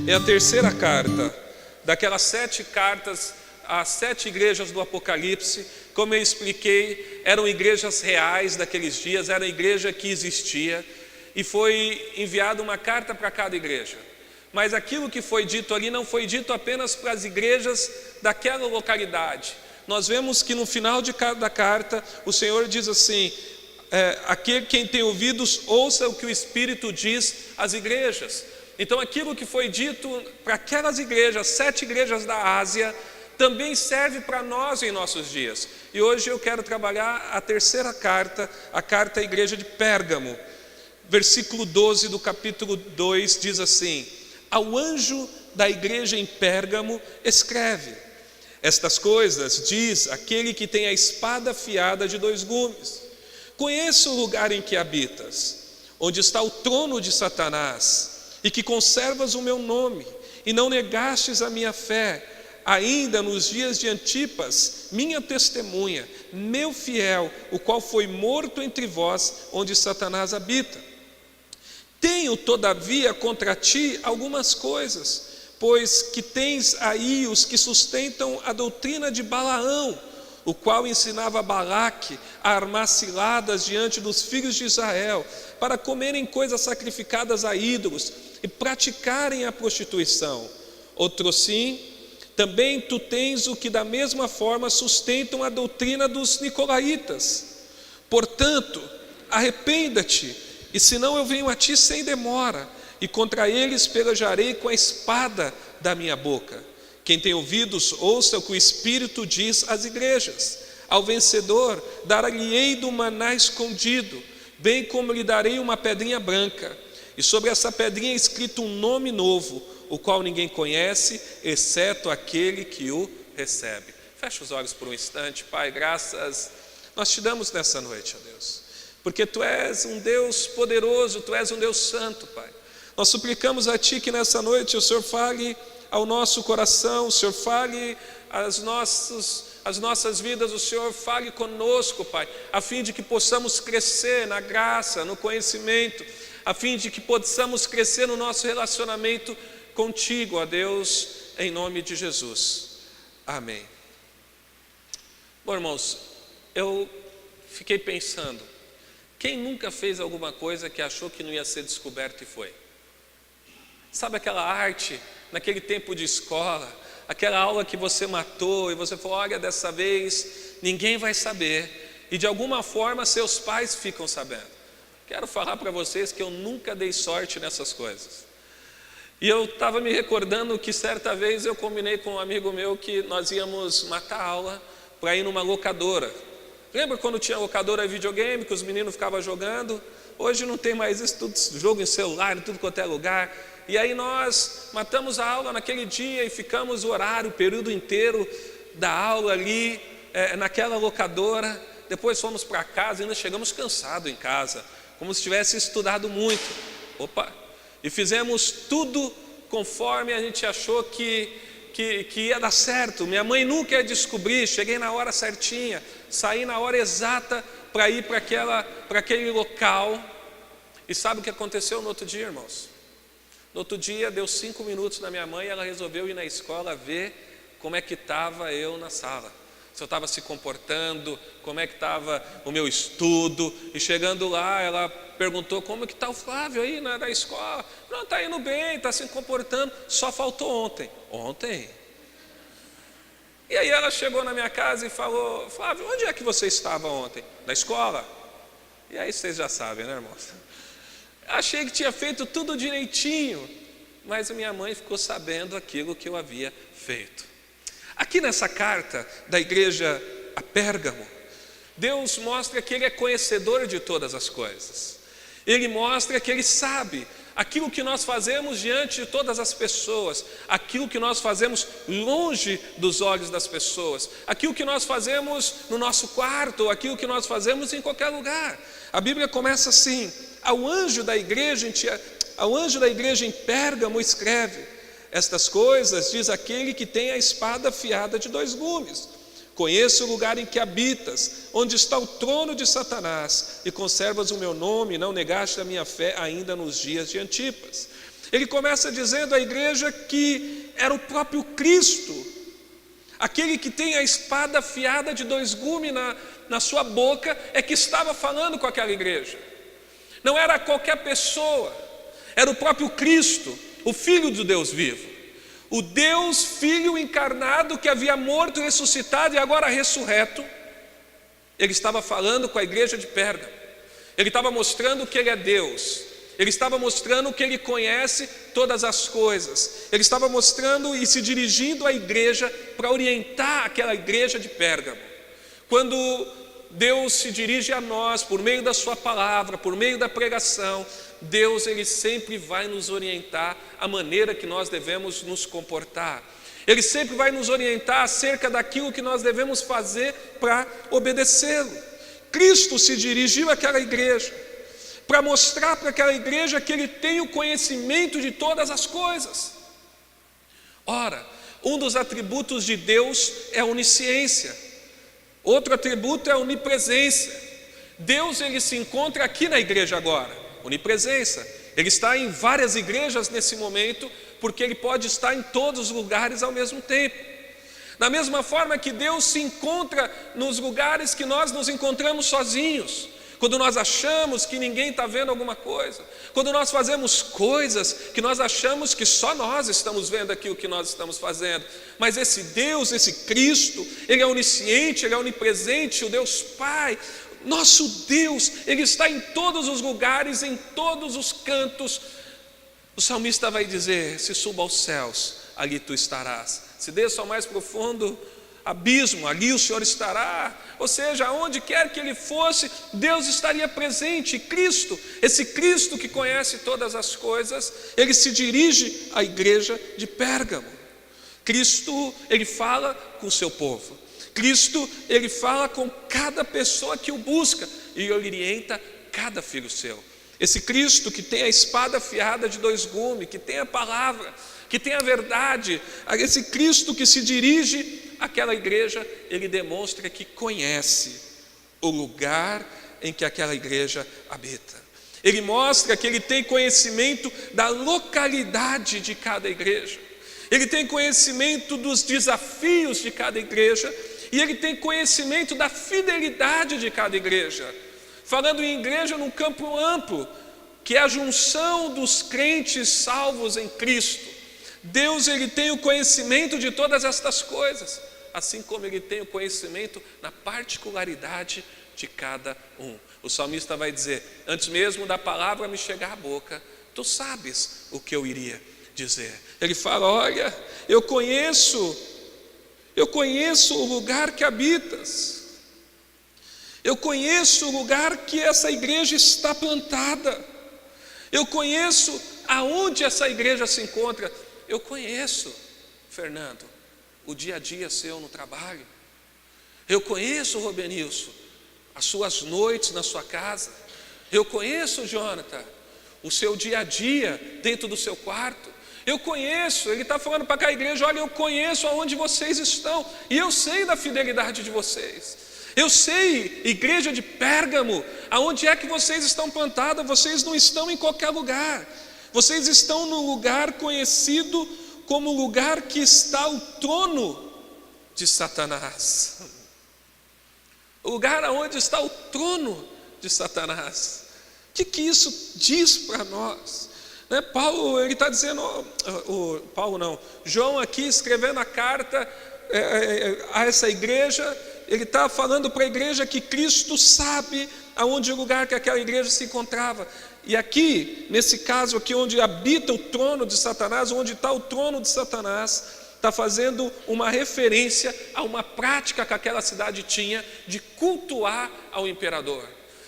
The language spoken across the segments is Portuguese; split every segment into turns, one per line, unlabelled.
É a terceira carta daquelas 7 cartas às 7 igrejas do Apocalipse. Como eu expliquei, eram igrejas reais daqueles dias, era a igreja que existia, e foi enviada uma carta para cada igreja. Mas aquilo que foi dito ali não foi dito apenas para as igrejas daquela localidade. Nós vemos que no final da carta o Senhor diz assim: aquele quem tem ouvidos, ouça o que o Espírito diz às igrejas. Então aquilo que foi dito para aquelas igrejas, 7 igrejas da Ásia, também serve para nós em nossos dias. E hoje eu quero trabalhar a terceira carta, a carta à igreja de Pérgamo. Versículo 12 do capítulo 2 diz assim: ao anjo da igreja em Pérgamo escreve: estas coisas diz aquele que tem a espada afiada de 2 gumes. Conheço o lugar em que habitas, onde está o trono de Satanás, e que conservas o meu nome, e não negastes a minha fé, ainda nos dias de Antipas, minha testemunha, meu fiel, o qual foi morto entre vós, onde Satanás habita. Tenho, todavia, contra ti algumas coisas, pois que tens aí os que sustentam a doutrina de Balaão, o qual ensinava Balaque a armar ciladas diante dos filhos de Israel, para comerem coisas sacrificadas a ídolos e praticarem a prostituição. Outro sim, também tu tens o que da mesma forma sustentam a doutrina dos nicolaítas. Portanto, arrependa-te, e senão eu venho a ti sem demora, e contra eles pelejarei com a espada da minha boca. Quem tem ouvidos, ouça o que o Espírito diz às igrejas. Ao vencedor, dar-lhe-ei do maná escondido, bem como lhe darei uma pedrinha branca, e sobre essa pedrinha é escrito um nome novo, o qual ninguém conhece, exceto aquele que o recebe. Fecha os olhos por um instante. Pai, graças nós te damos nessa noite, ó Deus, porque Tu és um Deus poderoso, Tu és um Deus santo, Pai. Nós suplicamos a Ti que nessa noite o Senhor fale ao nosso coração, o Senhor fale às nossas vidas, o Senhor fale conosco, Pai, a fim de que possamos crescer na graça, no conhecimento, a fim de que possamos crescer no nosso relacionamento contigo, ó Deus, em nome de Jesus. Amém. Bom, irmãos, eu fiquei pensando, quem nunca fez alguma coisa que achou que não ia ser descoberto e foi? Sabe aquela arte, naquele tempo de escola, aquela aula que você matou e você falou: olha, dessa vez ninguém vai saber, e de alguma forma seus pais ficam sabendo. Quero falar para vocês que eu nunca dei sorte nessas coisas. E eu estava me recordando que certa vez eu combinei com um amigo meu que nós íamos matar a aula para ir numa locadora. Lembra quando tinha locadora de videogame, que os meninos ficavam jogando? Hoje não tem mais isso, tudo jogo em celular, em tudo quanto é lugar. E aí nós matamos a aula naquele dia e ficamos o horário, o período inteiro da aula ali, naquela locadora. Depois fomos para casa e ainda chegamos cansados em casa, como se tivesse estudado muito. E fizemos tudo conforme a gente achou que ia dar certo. Minha mãe nunca ia descobrir, cheguei na hora certinha, saí na hora exata para ir para aquele local. E sabe o que aconteceu no outro dia, irmãos? No outro dia deu 5 minutos na minha mãe e ela resolveu ir na escola ver como é que estava eu na sala, se eu estava se comportando, como é que estava o meu estudo. E chegando lá, ela perguntou: como é que está o Flávio aí na escola? Não, está indo bem, está se comportando, só faltou ontem. E aí ela chegou na minha casa e falou: Flávio, onde é que você estava ontem? Na escola? E aí vocês já sabem, né, irmãos? Achei que tinha feito tudo direitinho, mas a minha mãe ficou sabendo aquilo que eu havia feito. Aqui nessa carta da igreja a Pérgamo, Deus mostra que Ele é conhecedor de todas as coisas. Ele mostra que Ele sabe aquilo que nós fazemos diante de todas as pessoas, aquilo que nós fazemos longe dos olhos das pessoas, aquilo que nós fazemos no nosso quarto, ou aquilo que nós fazemos em qualquer lugar. A Bíblia começa assim: ao anjo da igreja em Pérgamo escreve: estas coisas diz aquele que tem a espada afiada de 2 gumes. Conheço o lugar em que habitas, onde está o trono de Satanás, e conservas o meu nome, e não negaste a minha fé ainda nos dias de Antipas. Ele começa dizendo à igreja que era o próprio Cristo, aquele que tem a espada afiada de 2 gumes na sua boca, é que estava falando com aquela igreja. Não era qualquer pessoa, era o próprio Cristo, o Filho do Deus vivo, o Deus Filho encarnado que havia morto, ressuscitado e agora ressurreto. Ele estava falando com a igreja de Pérgamo. Ele estava mostrando que Ele é Deus. Ele estava mostrando que Ele conhece todas as coisas. Ele estava mostrando e se dirigindo à igreja para orientar aquela igreja de Pérgamo. Quando Deus se dirige a nós por meio da sua palavra, por meio da pregação, Deus, Ele sempre vai nos orientar a maneira que nós devemos nos comportar. Ele sempre vai nos orientar acerca daquilo que nós devemos fazer para obedecê-lo. Cristo se dirigiu àquela igreja para mostrar para aquela igreja que Ele tem o conhecimento de todas as coisas. Ora, um dos atributos de Deus é a onisciência. Outro atributo é a onipresença. Deus, Ele se encontra aqui na igreja agora, onipresença. Ele está em várias igrejas nesse momento, porque Ele pode estar em todos os lugares ao mesmo tempo. Da mesma forma que Deus se encontra nos lugares que nós nos encontramos sozinhos, quando nós achamos que ninguém está vendo alguma coisa, quando nós fazemos coisas que nós achamos que só nós estamos vendo aquilo que nós estamos fazendo, mas esse Deus, esse Cristo, Ele é onisciente, Ele é onipresente, o Deus Pai, nosso Deus, Ele está em todos os lugares, em todos os cantos. O salmista vai dizer: se suba aos céus, ali tu estarás. Se desça ao mais profundo abismo, ali o Senhor estará. Ou seja, aonde quer que Ele fosse, Deus estaria presente. Cristo, esse Cristo que conhece todas as coisas, Ele se dirige à igreja de Pérgamo. Cristo, Ele fala com o seu povo. Cristo, Ele fala com cada pessoa que o busca e orienta cada filho seu. Esse Cristo que tem a espada afiada de 2 gumes, que tem a palavra, que tem a verdade, esse Cristo que se dirige àquela igreja, Ele demonstra que conhece o lugar em que aquela igreja habita. Ele mostra que Ele tem conhecimento da localidade de cada igreja. Ele tem conhecimento dos desafios de cada igreja e Ele tem conhecimento da fidelidade de cada igreja. Falando em igreja num campo amplo, que é a junção dos crentes salvos em Cristo. Deus, Ele tem o conhecimento de todas estas coisas, assim como Ele tem o conhecimento na particularidade de cada um. O salmista vai dizer: antes mesmo da palavra me chegar à boca, tu sabes o que eu iria dizer. Ele fala: olha, eu conheço o lugar que habitas, eu conheço o lugar que essa igreja está plantada, eu conheço aonde essa igreja se encontra. Eu conheço, Fernando, o dia a dia seu no trabalho. Eu conheço, Robenilson, as suas noites na sua casa. Eu conheço, Jonathan, o seu dia a dia dentro do seu quarto. Eu conheço, ele está falando para a igreja: olha, eu conheço aonde vocês estão, e eu sei da fidelidade de vocês. Eu sei, igreja de Pérgamo, aonde é que vocês estão plantados. Vocês não estão em qualquer lugar. Vocês estão no lugar conhecido como o lugar que está o trono de Satanás. O lugar onde está o trono de Satanás. O que isso diz para nós? Paulo, ele está dizendo, João aqui escrevendo a carta a essa igreja, ele está falando para a igreja que Cristo sabe aonde o lugar que aquela igreja se encontrava. E aqui, nesse caso aqui onde habita o trono de Satanás, onde está o trono de Satanás, está fazendo uma referência a uma prática que aquela cidade tinha de cultuar ao imperador.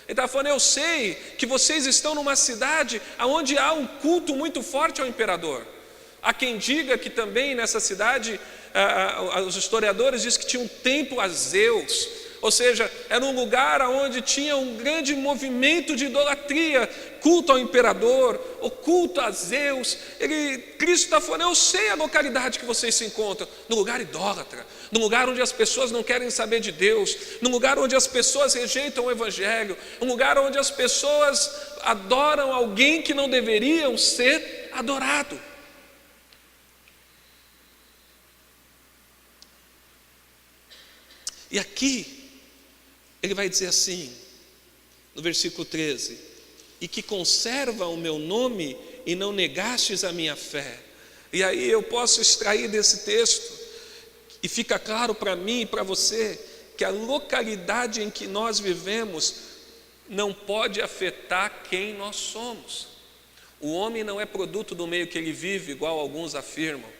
Ele está falando: eu sei que vocês estão numa cidade onde há um culto muito forte ao imperador. Há quem diga que também nessa cidade, os historiadores dizem que tinha um templo a Zeus. Ou seja, era um lugar onde tinha um grande movimento de idolatria, culto ao imperador, o culto a Zeus. Cristo está falando: eu sei a localidade que vocês se encontram, no lugar idólatra, no lugar onde as pessoas não querem saber de Deus, no lugar onde as pessoas rejeitam o evangelho, um lugar onde as pessoas adoram alguém que não deveriam ser adorado. E aqui, ele vai dizer assim, no versículo 13: e que conserva o meu nome e não negastes a minha fé. E aí eu posso extrair desse texto, e fica claro para mim e para você, que a localidade em que nós vivemos não pode afetar quem nós somos. O homem não é produto do meio que ele vive, igual alguns afirmam.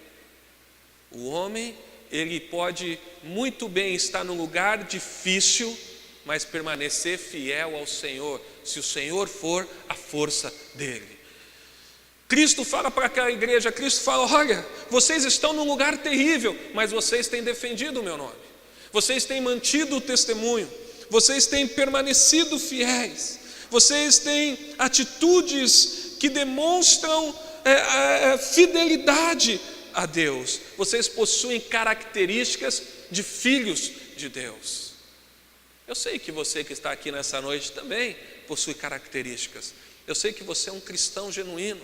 O homem, ele pode muito bem estar num lugar difícil, mas permanecer fiel ao Senhor, se o Senhor for a força dele. Cristo fala para aquela igreja, Cristo fala: olha, vocês estão num lugar terrível, mas vocês têm defendido o meu nome, vocês têm mantido o testemunho, vocês têm permanecido fiéis, vocês têm atitudes que demonstram fidelidade a Deus, vocês possuem características de filhos de Deus. Eu sei que você que está aqui nessa noite também possui características. Eu sei que você é um cristão genuíno.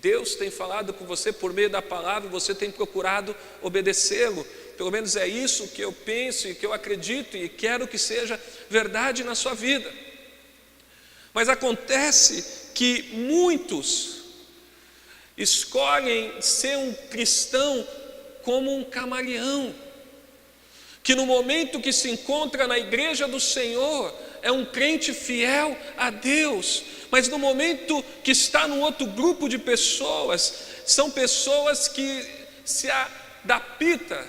Deus tem falado com você por meio da palavra e você tem procurado obedecê-lo. Pelo menos é isso que eu penso e que eu acredito e quero que seja verdade na sua vida. Mas acontece que muitos escolhem ser um cristão como um camaleão, que no momento que se encontra na igreja do Senhor é um crente fiel a Deus, mas no momento que está num outro grupo de pessoas, são pessoas que se adaptam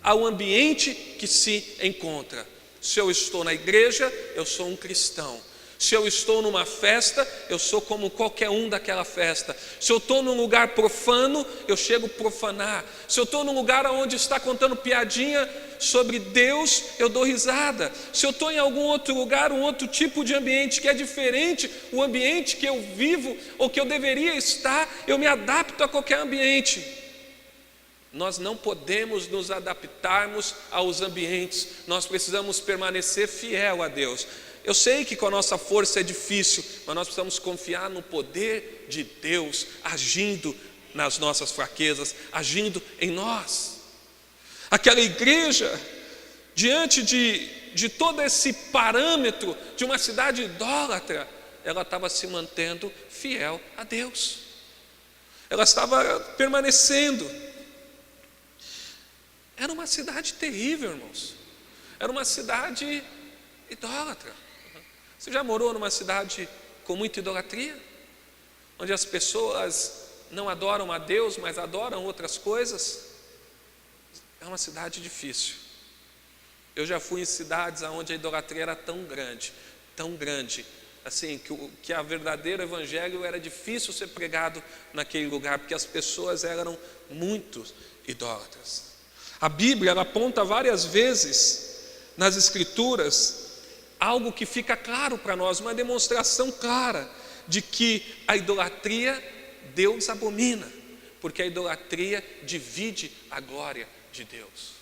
ao ambiente que se encontra. Se eu estou na igreja, eu sou um cristão. Se eu estou numa festa, eu sou como qualquer um daquela festa. Se eu estou num lugar profano, eu chego a profanar. Se eu estou num lugar onde está contando piadinha sobre Deus, eu dou risada. Se eu estou em algum outro lugar, um outro tipo de ambiente que é diferente, o ambiente que eu vivo ou que eu deveria estar, eu me adapto a qualquer ambiente. Nós não podemos nos adaptarmos aos ambientes, nós precisamos permanecer fiel a Deus. Eu sei que com a nossa força é difícil, mas nós precisamos confiar no poder de Deus agindo nas nossas fraquezas, agindo em nós. Aquela igreja, diante de todo esse parâmetro de uma cidade idólatra, ela estava se mantendo fiel a Deus, ela estava permanecendo. Era uma cidade terrível, irmãos, era uma cidade idólatra. Você já morou numa cidade com muita idolatria? Onde as pessoas não adoram a Deus, mas adoram outras coisas? É uma cidade difícil. Eu já fui em cidades onde a idolatria era tão grande, assim, que a verdadeiro evangelho era difícil ser pregado naquele lugar, porque as pessoas eram muito idólatras. A Bíblia, ela aponta várias vezes nas Escrituras algo que fica claro para nós, uma demonstração clara de que a idolatria Deus abomina, porque a idolatria divide a glória de Deus.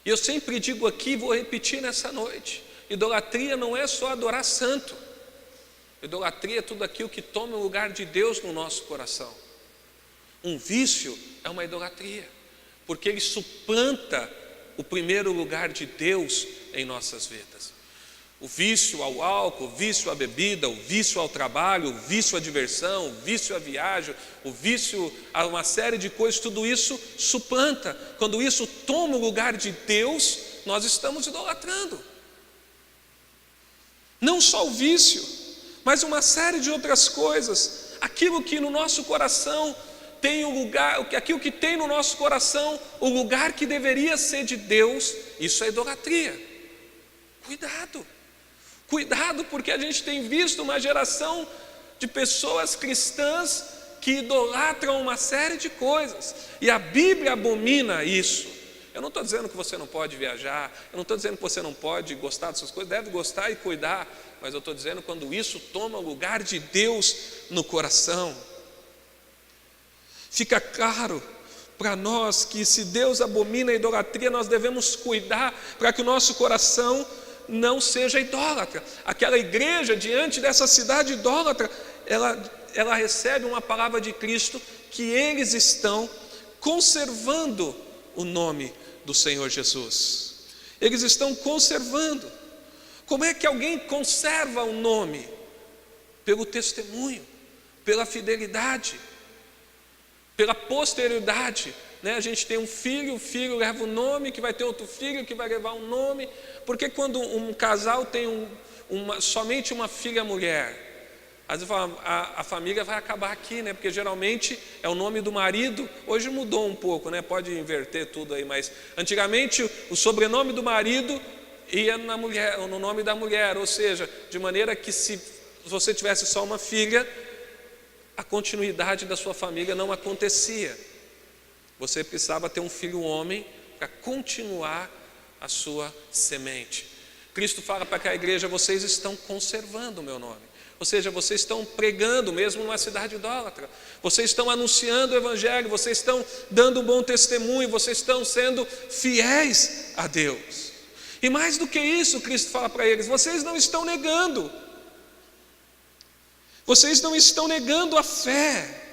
E eu sempre digo aqui, vou repetir nessa noite: idolatria não é só adorar santo, idolatria é tudo aquilo que toma o lugar de Deus no nosso coração. Um vício é uma idolatria, porque ele suplanta o primeiro lugar de Deus em nossas vidas. O vício ao álcool, o vício à bebida, o vício ao trabalho, o vício à diversão, o vício à viagem, o vício a uma série de coisas, tudo isso suplanta. Quando isso toma o lugar de Deus, nós estamos idolatrando. Não só o vício, mas uma série de outras coisas. Aquilo que no nosso coração tem o lugar, aquilo que tem no nosso coração o lugar que deveria ser de Deus, isso é idolatria. Cuidado, porque a gente tem visto uma geração de pessoas cristãs que idolatram uma série de coisas, e a Bíblia abomina isso. Eu não estou dizendo que você não pode viajar, eu não estou dizendo que você não pode gostar dessas coisas, deve gostar e cuidar, mas eu estou dizendo quando isso toma o lugar de Deus no coração. Fica claro para nós que se Deus abomina a idolatria, nós devemos cuidar para que o nosso coração não seja idólatra. Aquela igreja diante dessa cidade idólatra, ela recebe uma palavra de Cristo que eles estão conservando o nome do Senhor Jesus. Eles estão conservando. Como é que alguém conserva o nome? Pelo testemunho, pela fidelidade, pela posterioridade, né? A gente tem um filho, o filho leva o nome, que vai ter outro filho que vai levar um nome. Porque quando um casal tem somente uma filha mulher, às vezes a família vai acabar aqui, né? Porque geralmente é o nome do marido. Hoje mudou um pouco, né? Pode inverter tudo aí, mas antigamente o sobrenome do marido ia na mulher, no nome da mulher, ou seja, de maneira que se você tivesse só uma filha, a continuidade da sua família não acontecia. Você precisava ter um filho homem para continuar a sua semente. Cristo fala para a igreja: vocês estão conservando o meu nome. Ou seja, vocês estão pregando mesmo numa cidade idólatra. Vocês estão anunciando o evangelho, vocês estão dando um bom testemunho, vocês estão sendo fiéis a Deus. E mais do que isso, Cristo fala para eles: vocês não estão negando. Vocês não estão negando a fé.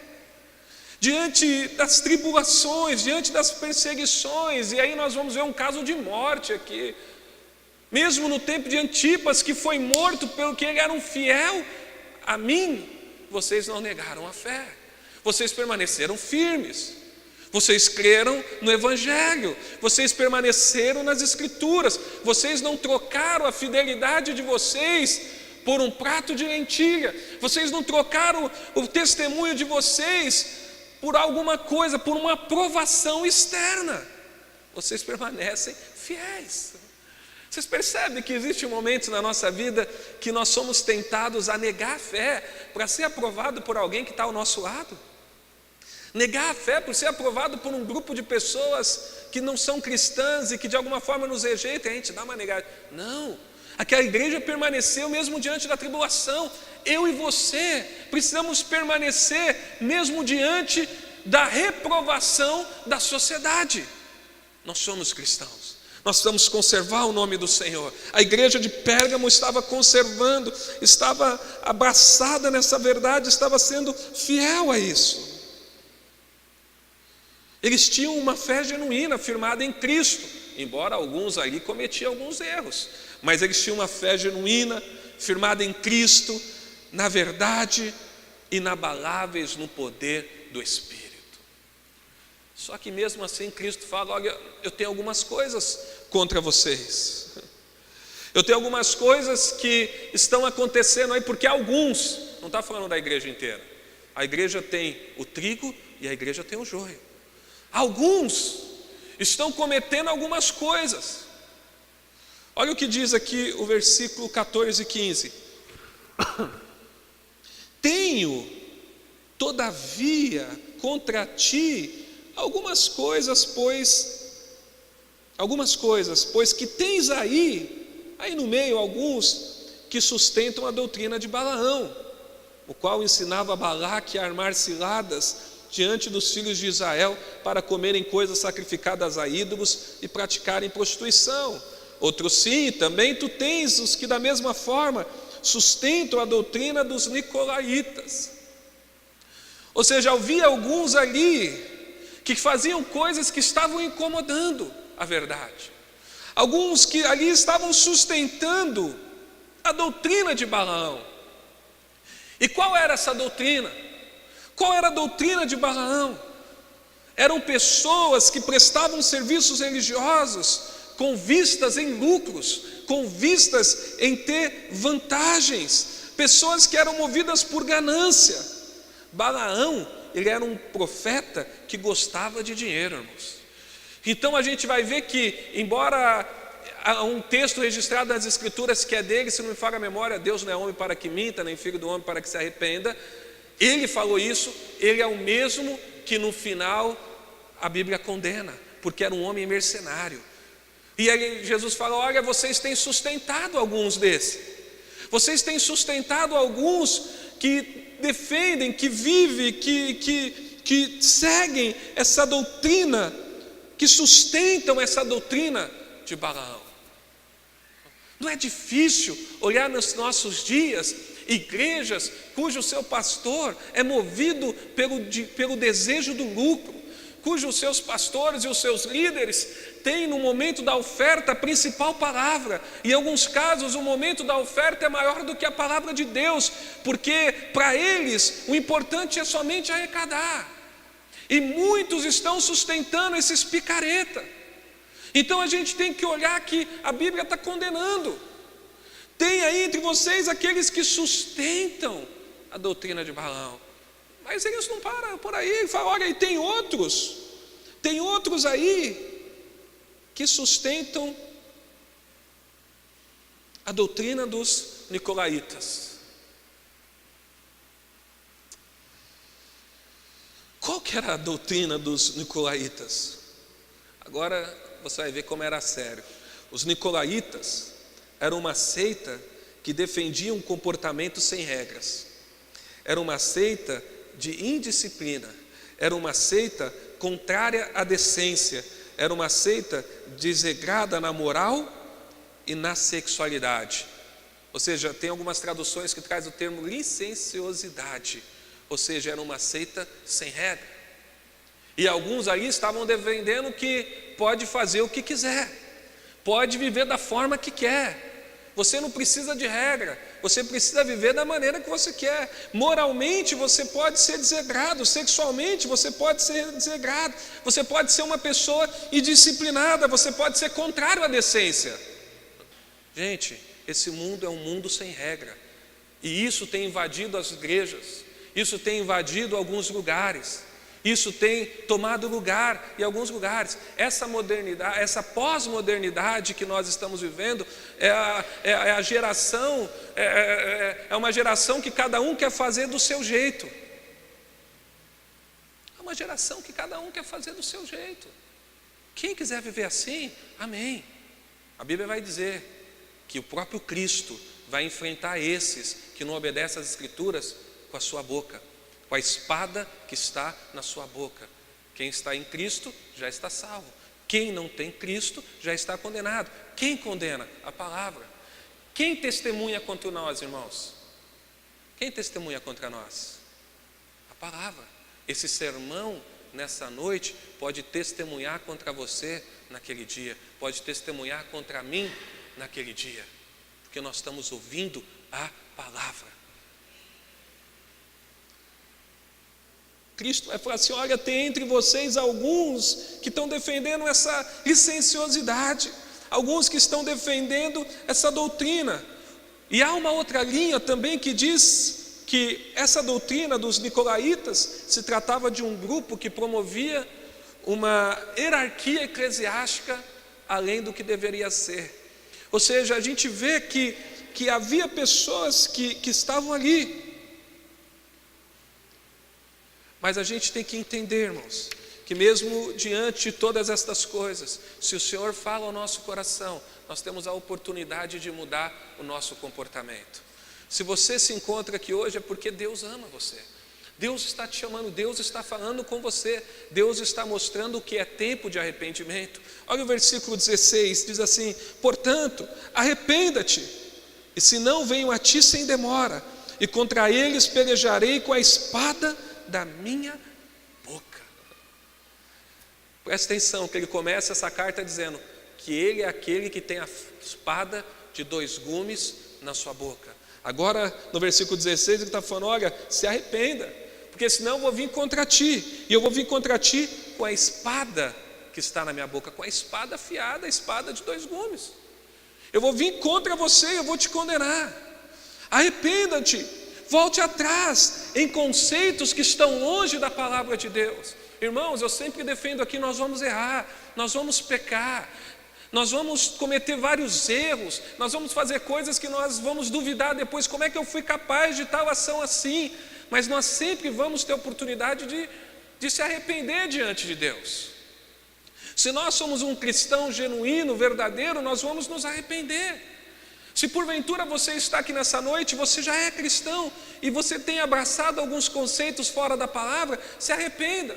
Diante das tribulações, diante das perseguições, e aí nós vamos ver um caso de morte aqui. Mesmo no tempo de Antipas, que foi morto pelo que ele era um fiel a mim, vocês não negaram a fé. Vocês permaneceram firmes. Vocês creram no Evangelho. Vocês permaneceram nas Escrituras. Vocês não trocaram a fidelidade de vocês por um prato de lentilha. Vocês não trocaram o testemunho de vocês por alguma coisa, por uma aprovação externa. Vocês permanecem fiéis. Vocês percebem que existem momentos na nossa vida que nós somos tentados a negar a fé para ser aprovado por alguém que está ao nosso lado? Negar a fé por ser aprovado por um grupo de pessoas que não são cristãs e que de alguma forma nos rejeitam, a gente dá uma negada. Não, aquela igreja permaneceu mesmo diante da tribulação. Eu e você precisamos permanecer mesmo diante da reprovação da sociedade. Nós somos cristãos, nós precisamos conservar o nome do Senhor. A igreja de Pérgamo estava conservando, estava abraçada nessa verdade, estava sendo fiel a isso. Eles tinham uma fé genuína, firmada em Cristo, embora alguns ali cometiam alguns erros, mas eles tinham uma fé genuína, firmada em Cristo, na verdade, inabaláveis no poder do Espírito. Só que mesmo assim Cristo fala: olha, eu tenho algumas coisas contra vocês. Eu tenho algumas coisas que estão acontecendo aí, porque alguns, não está falando da igreja inteira. A igreja tem o trigo e a igreja tem o joio. Alguns estão cometendo algumas coisas. Olha o que diz aqui o versículo 14 e 15. Tenho, todavia, contra ti algumas coisas, pois que tens aí no meio alguns que sustentam a doutrina de Balaão, o qual ensinava a Balaque a armar ciladas diante dos filhos de Israel para comerem coisas sacrificadas a ídolos e praticarem prostituição. Outros sim, também tu tens os que da mesma forma sustentam a doutrina dos nicolaítas. Ou seja, havia alguns ali que faziam coisas que estavam incomodando a verdade. Alguns que ali estavam sustentando a doutrina de Balaão. E qual era essa doutrina? Qual era a doutrina de Balaão? Eram pessoas que prestavam serviços religiosos com vistas em lucros, com vistas em ter vantagens, pessoas que eram movidas por ganância. Balaão, ele era um profeta que gostava de dinheiro, irmãos. Então a gente vai ver que, embora há um texto registrado nas Escrituras que é dele, se não me falha a memória, Deus não é homem para que minta, nem filho do homem para que se arrependa. Ele falou isso, ele é o mesmo que no final a Bíblia condena, porque era um homem mercenário. E aí Jesus fala: olha, vocês têm sustentado alguns desses. Vocês têm sustentado alguns que defendem, que vivem, que seguem essa doutrina, que sustentam essa doutrina de Balaão. Não é difícil olhar nos nossos dias igrejas cujo seu pastor é movido pelo desejo do lucro, cujos seus pastores e os seus líderes têm no momento da oferta a principal palavra. Em alguns casos o momento da oferta é maior do que a palavra de Deus, porque para eles o importante é somente arrecadar. E muitos estão sustentando esses picareta. Então a gente tem que olhar que a Bíblia está condenando. Tem aí entre vocês aqueles que sustentam a doutrina de Balaão. Mas eles não param por aí. Ele fala, olha, e tem outros aí que sustentam a doutrina dos nicolaítas. Qual que era a doutrina dos nicolaítas? Agora você vai ver como era sério. Os nicolaítas eram uma seita que defendia um comportamento sem regras. Era uma seita de indisciplina. Era uma seita contrária à decência. Era uma seita desregrada na moral e na sexualidade. Ou seja, tem algumas traduções que traz o termo licenciosidade. Ou seja, era uma seita sem regra. E alguns ali estavam defendendo que pode fazer o que quiser, pode viver da forma que quer. Você não precisa de regra, você precisa viver da maneira que você quer. Moralmente você pode ser desregrado, sexualmente você pode ser desregrado, você pode ser uma pessoa indisciplinada, você pode ser contrário à decência. Gente, esse mundo é um mundo sem regra, e isso tem invadido as igrejas, isso tem invadido alguns lugares, isso tem tomado lugar em alguns lugares. Essa modernidade, essa pós-modernidade que nós estamos vivendo é a geração, é uma geração que cada um quer fazer do seu jeito. É uma geração que cada um quer fazer do seu jeito. Quem quiser viver assim, amém. A Bíblia vai dizer que o próprio Cristo vai enfrentar esses que não obedecem às Escrituras com a sua boca, com a espada que está na sua boca. Quem está em Cristo já está salvo. Quem não tem Cristo já está condenado. Quem condena? A palavra. Quem testemunha contra nós, irmãos? Quem testemunha contra nós? A palavra. Esse sermão nessa noite pode testemunhar contra você naquele dia, pode testemunhar contra mim naquele dia, porque nós estamos ouvindo a palavra. Cristo vai falar assim, olha, tem entre vocês alguns que estão defendendo essa licenciosidade, alguns que estão defendendo essa doutrina. E há uma outra linha também que diz que essa doutrina dos nicolaítas se tratava de um grupo que promovia uma hierarquia eclesiástica além do que deveria ser. Ou seja, a gente vê que havia pessoas que estavam ali. Mas a gente tem que entender, irmãos, que mesmo diante de todas estas coisas, se o Senhor fala ao nosso coração, nós temos a oportunidade de mudar o nosso comportamento. Se você se encontra aqui hoje é porque Deus ama você. Deus está te chamando, Deus está falando com você, Deus está mostrando que é tempo de arrependimento. Olha o versículo 16, diz assim, portanto, arrependa-te, e se não venho a ti sem demora, e contra eles pelejarei com a espada da minha boca. Presta atenção que ele começa essa carta dizendo que ele é aquele que tem a espada de 2 gumes na sua boca. Agora no versículo 16 ele está falando, olha, se arrependa, porque senão eu vou vir contra ti, e eu vou vir contra ti com a espada que está na minha boca, com a espada afiada, a espada de 2 gumes. Eu vou vir contra você, eu vou te condenar. Arrependa-te, volte atrás em conceitos que estão longe da palavra de Deus. Irmãos, eu sempre defendo aqui, nós vamos errar, nós vamos pecar, nós vamos cometer vários erros, nós vamos fazer coisas que nós vamos duvidar depois, como é que eu fui capaz de tal ação assim? Mas nós sempre vamos ter oportunidade de se arrepender diante de Deus. Se nós somos um cristão genuíno, verdadeiro, nós vamos nos arrepender. Se porventura você está aqui nessa noite, você já é cristão e você tem abraçado alguns conceitos fora da palavra, se arrependa.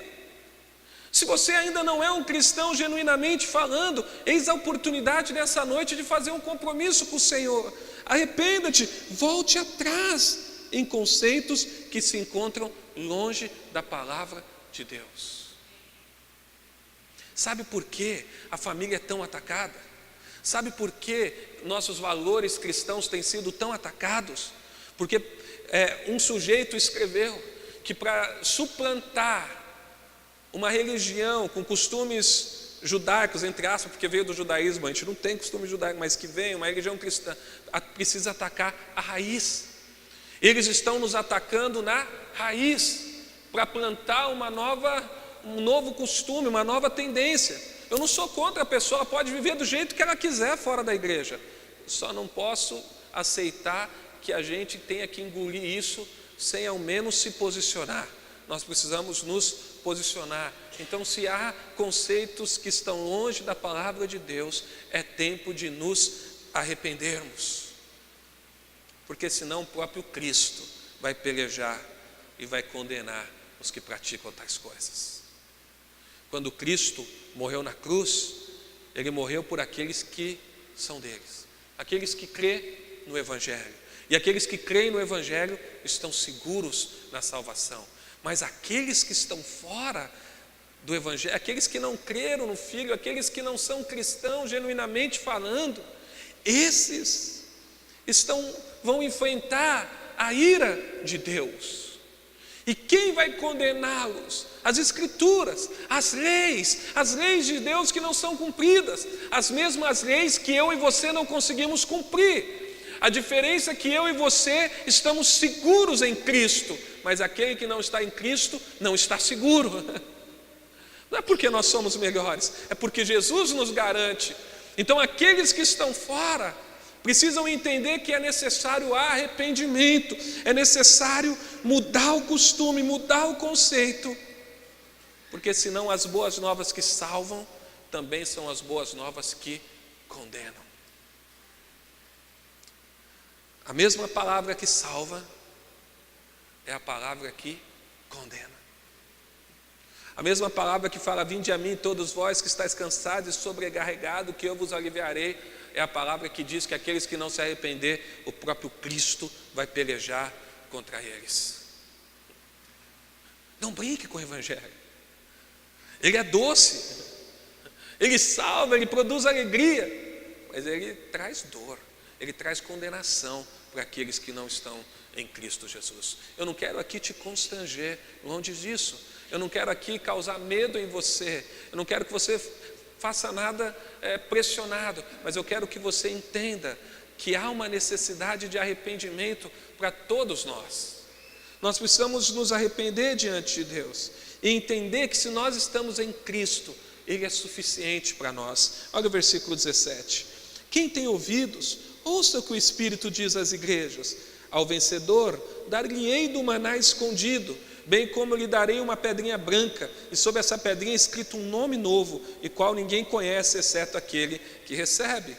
Se você ainda não é um cristão genuinamente falando, eis a oportunidade nessa noite de fazer um compromisso com o Senhor. Arrependa-te, volte atrás em conceitos que se encontram longe da palavra de Deus. Sabe por que a família é tão atacada? Sabe por que nossos valores cristãos têm sido tão atacados? Porque um sujeito escreveu que para suplantar uma religião com costumes judaicos, entre aspas, porque veio do judaísmo, a gente não tem costume judaico, mas que vem, uma religião cristã, precisa atacar a raiz. Eles estão nos atacando na raiz, para plantar um novo costume, uma nova tendência. Eu não sou contra a pessoa, ela pode viver do jeito que ela quiser fora da igreja. Só não posso aceitar que a gente tenha que engolir isso sem ao menos se posicionar. Nós precisamos nos posicionar. Então, se há conceitos que estão longe da palavra de Deus, é tempo de nos arrependermos. Porque senão o próprio Cristo vai pelejar e vai condenar os que praticam tais coisas. Quando Cristo morreu na cruz, Ele morreu por aqueles que são deles, aqueles que crêem no Evangelho. E aqueles que creem no Evangelho estão seguros na salvação. Mas aqueles que estão fora do Evangelho, aqueles que não creram no Filho, aqueles que não são cristãos genuinamente falando, esses vão enfrentar a ira de Deus. E quem vai condená-los? As Escrituras, as leis de Deus que não são cumpridas, as mesmas leis que eu e você não conseguimos cumprir. A diferença é que eu e você estamos seguros em Cristo, mas aquele que não está em Cristo não está seguro. Não é porque nós somos melhores, é porque Jesus nos garante. Então aqueles que estão fora precisam entender que é necessário arrependimento, é necessário mudar o costume, mudar o conceito, porque senão as boas novas que salvam também são as boas novas que condenam. A mesma palavra que salva é a palavra que condena. A mesma palavra que fala: vinde a mim todos vós que estáis cansados e sobrecarregados, que eu vos aliviarei, é a palavra que diz que aqueles que não se arrepender, o próprio Cristo vai pelejar contra eles. Não brinque com o Evangelho. Ele é doce, ele salva, ele produz alegria, mas ele traz dor, ele traz condenação para aqueles que não estão em Cristo Jesus. Eu não quero aqui te constranger, longe disso. Eu não quero aqui causar medo em você, eu não quero que você faça nada pressionado, mas eu quero que você entenda que há uma necessidade de arrependimento para todos nós. Nós precisamos nos arrepender diante de Deus e entender que se nós estamos em Cristo, Ele é suficiente para nós. Olha o versículo 17: quem tem ouvidos, ouça o que o Espírito diz às igrejas. Ao vencedor dar-lhe-ei do maná escondido, bem como lhe darei uma pedrinha branca, e sobre essa pedrinha é escrito um nome novo, e qual ninguém conhece, exceto aquele que recebe.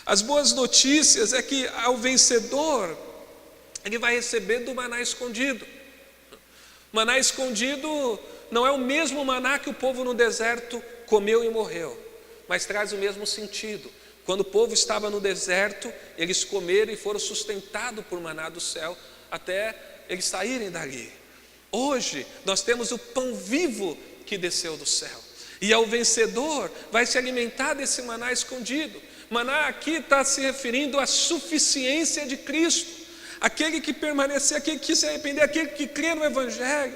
As boas notícias é que ao vencedor, ele vai receber do maná escondido. Maná escondido não é o mesmo maná que o povo no deserto comeu e morreu, mas traz o mesmo sentido. Quando o povo estava no deserto, eles comeram e foram sustentados por maná do céu, até eles saírem dali. Hoje nós temos o pão vivo que desceu do céu, e ao vencedor vai se alimentar desse maná escondido. Maná aqui está se referindo à suficiência de Cristo. Aquele que permanecer, aquele que se arrepender, aquele que crê no Evangelho,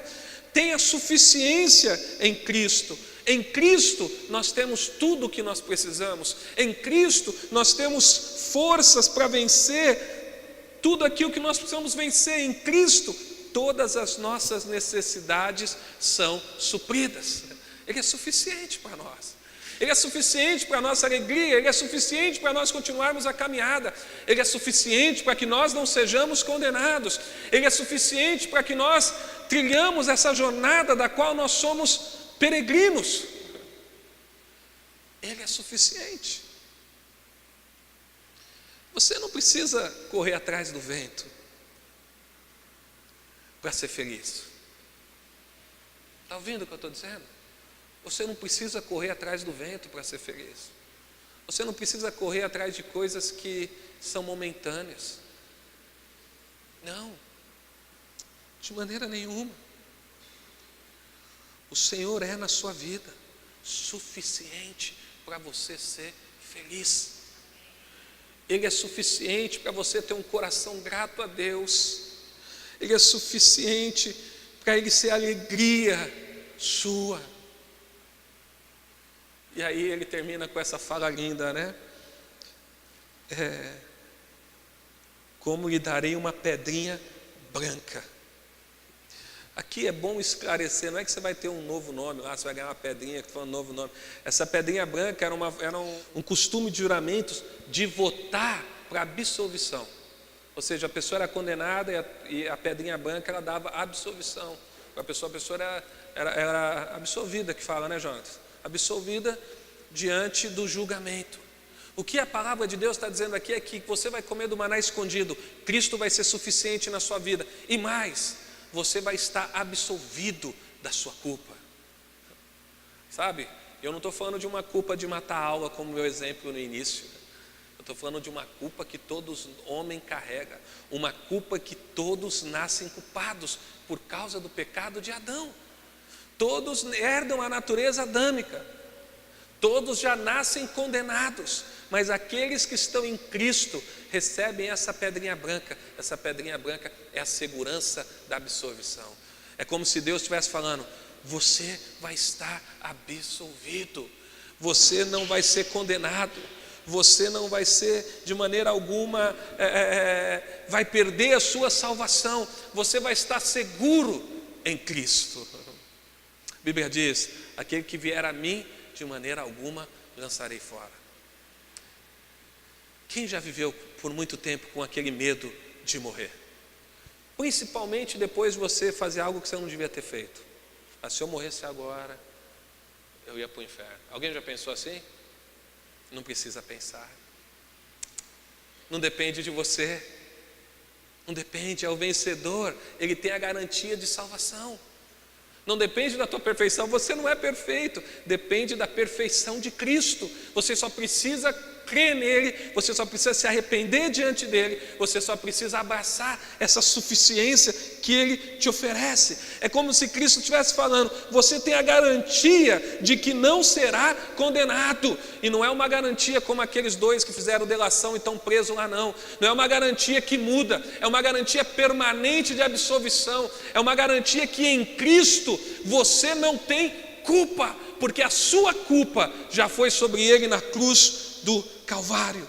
tem a suficiência em Cristo. Em Cristo nós temos tudo o que nós precisamos. Em Cristo nós temos forças para vencer tudo aquilo que nós precisamos vencer. Em Cristo todas as nossas necessidades são supridas. Ele é suficiente para nós. Ele é suficiente para a nossa alegria, Ele é suficiente para nós continuarmos a caminhada, Ele é suficiente para que nós não sejamos condenados, Ele é suficiente para que nós trilhamos essa jornada da qual nós somos peregrinos. Ele é suficiente. Você não precisa correr atrás do vento para ser feliz. Está ouvindo o que eu estou dizendo? Você não precisa correr atrás do vento para ser feliz. Você não precisa correr atrás de coisas que são momentâneas. Não, de maneira nenhuma. O Senhor é na sua vida suficiente para você ser feliz. Ele é suficiente para você ter um coração grato a Deus. Ele é suficiente para Ele ser alegria sua. E aí ele termina com essa fala linda, né? Como lhe darei uma pedrinha branca. Aqui é bom esclarecer, não é que você vai ter um novo nome lá, você vai ganhar uma pedrinha que foi um novo nome. Essa pedrinha branca era um costume de juramentos de votar para absolvição. Ou seja, a pessoa era condenada e a pedrinha branca ela dava absolvição. A pessoa era absolvida, que fala, né, Jonas? Absolvida diante do julgamento. O que a palavra de Deus está dizendo aqui é que você vai comer do maná escondido, Cristo vai ser suficiente na sua vida, e mais, você vai estar absolvido da sua culpa. Sabe, eu não estou falando de uma culpa de matar a aula como meu exemplo no início. Eu estou falando de uma culpa que todos homem carrega, uma culpa que todos nascem culpados por causa do pecado de Adão. Todos herdam a natureza adâmica, todos já nascem condenados, mas aqueles que estão em Cristo recebem essa pedrinha branca. Essa pedrinha branca é a segurança da absolvição. É como se Deus estivesse falando: você vai estar absolvido, você não vai ser condenado, você não vai ser de maneira alguma, vai perder a sua salvação, você vai estar seguro em Cristo. A Bíblia diz: aquele que vier a mim, de maneira alguma lançarei fora. Quem já viveu por muito tempo com aquele medo de morrer? Principalmente depois de você fazer algo que você não devia ter feito. Se eu morresse agora, eu ia para o inferno. Alguém já pensou assim? Não precisa pensar. Não depende de você. Não depende, é o vencedor. Ele tem a garantia de salvação. Não depende da tua perfeição, você não é perfeito. Depende da perfeição de Cristo. Você só precisa crer nele, você só precisa se arrepender diante dele, você só precisa abraçar essa suficiência que ele te oferece. É como se Cristo estivesse falando: você tem a garantia de que não será condenado. E não é uma garantia como aqueles dois que fizeram delação e estão presos lá, não. Não é uma garantia que muda, é uma garantia permanente de absolvição. É uma garantia que em Cristo você não tem culpa, porque a sua culpa já foi sobre ele na cruz do Calvário.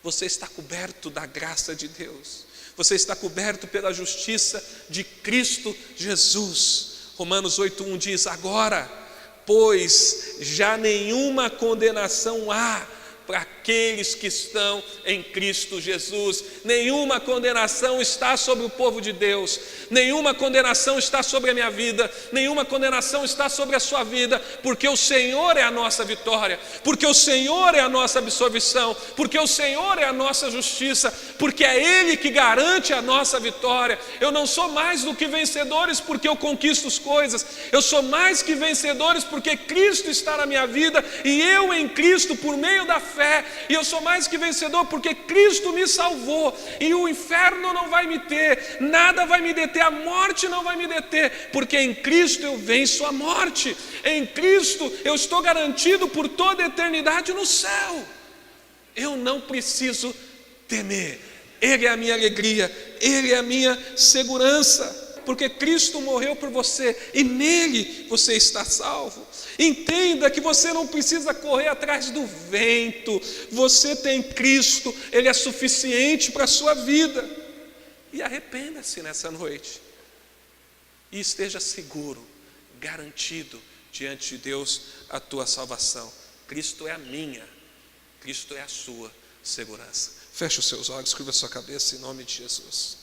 Você está coberto da graça de Deus, você está coberto pela justiça de Cristo Jesus. Romanos 8:1 diz: agora, pois, já nenhuma condenação há para aqueles que estão em Cristo Jesus. Nenhuma condenação está sobre o povo de Deus, nenhuma condenação está sobre a minha vida, nenhuma condenação está sobre a sua vida, porque o Senhor é a nossa vitória, porque o Senhor é a nossa absolvição, porque o Senhor é a nossa justiça, porque é Ele que garante a nossa vitória. Eu não sou mais do que vencedores porque eu conquisto as coisas, eu sou mais que vencedores porque Cristo está na minha vida e eu em Cristo por meio da fé. E eu sou mais que vencedor porque Cristo me salvou, e o inferno não vai me ter, nada vai me deter, a morte não vai me deter, porque em Cristo eu venço a morte. Em Cristo eu estou garantido por toda a eternidade no céu. Eu não preciso temer, Ele é a minha alegria, Ele é a minha segurança, porque Cristo morreu por você e nele você está salvo. Entenda que você não precisa correr atrás do vento, você tem Cristo, Ele é suficiente para a sua vida. E arrependa-se nessa noite e esteja seguro, garantido diante de Deus a tua salvação. Cristo é a minha, Cristo é a sua segurança. Feche os seus olhos, curva a sua cabeça em nome de Jesus.